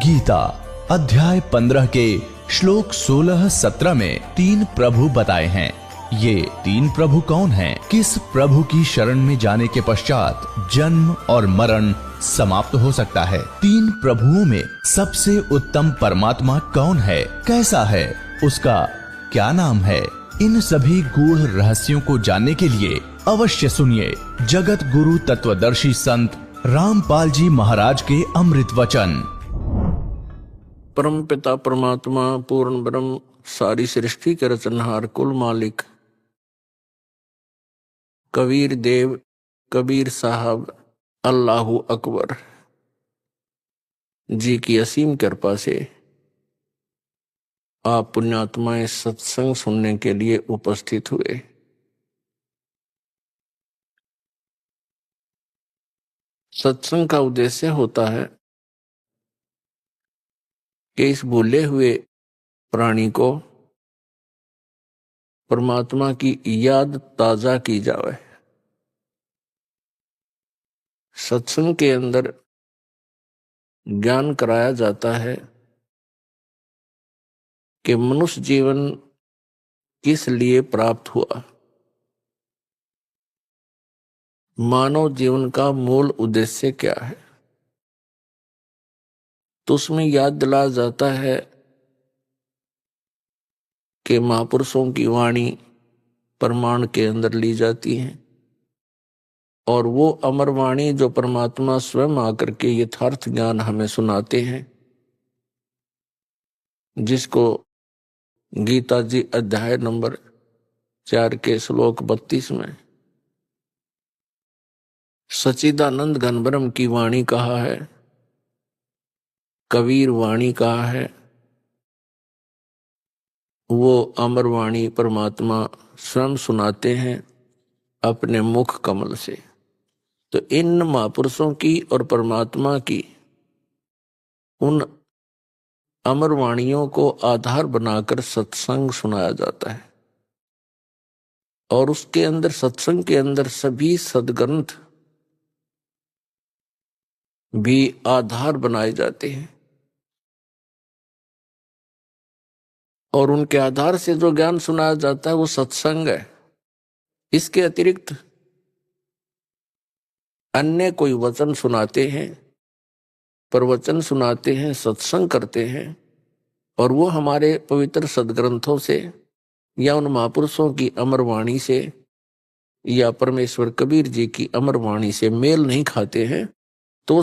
गीता अध्याय 15 के श्लोक 16-17 में 3 प्रभु बताए हैं। ये 3 प्रभु कौन हैं? किस प्रभु की शरण में जाने के पश्चात जन्म और मरण समाप्त हो सकता है? 3 प्रभुओं में सबसे उत्तम परमात्मा कौन है? कैसा है? उसका क्या नाम है? इन सभी गूढ़ रहस्यों को जानने के लिए अवश्य सुनिए जगत गुरु तत्वदर्शी संत रामपाल जी महाराज के अमृत वचन। परम पिता परमात्मा पूर्ण ब्रह्म सारी सृष्टि के रचनहार कुल मालिक कबीर देव कबीर साहब अल्लाहु अकबर जी की असीम कृपा से आप पुण्यात्माएं सत्संग सुनने के लिए उपस्थित हुए। सत्संग का उद्देश्य होता है कि इस भूले हुए प्राणी को परमात्मा की याद ताजा की जाए। सत्संग के अंदर ज्ञान कराया जाता है कि मनुष्य जीवन किस लिए प्राप्त हुआ, मानव जीवन का मूल उद्देश्य क्या है। तो उसमें याद दिलाया जाता है कि महापुरुषों की वाणी प्रमाण के अंदर ली जाती है और वो अमर वाणी जो परमात्मा स्वयं आकर के यथार्थ ज्ञान हमें सुनाते हैं, जिसको गीता जी अध्याय नंबर 4 के श्लोक 32 में सच्चिदानंद घन ब्रह्म की वाणी कहा है, कबीर वाणी कहा है। वो अमर वाणी परमात्मा स्वयं सुनाते हैं अपने मुख कमल से। तो इन महापुरुषों की और परमात्मा की उन अमर वाणियों को आधार बनाकर सत्संग सुनाया जाता है और उसके अंदर सत्संग के अंदर सभी सद्ग्रंथ भी आधार बनाए जाते हैं और उनके आधार से जो ज्ञान सुनाया जाता है वो सत्संग है। इसके अतिरिक्त अन्य कोई वचन सुनाते हैं, प्रवचन सुनाते हैं, सत्संग करते हैं और वो हमारे पवित्र सद्ग्रंथों से या उन महापुरुषों की अमर वाणी से या परमेश्वर कबीर जी की अमर वाणी से मेल नहीं खाते हैं। तो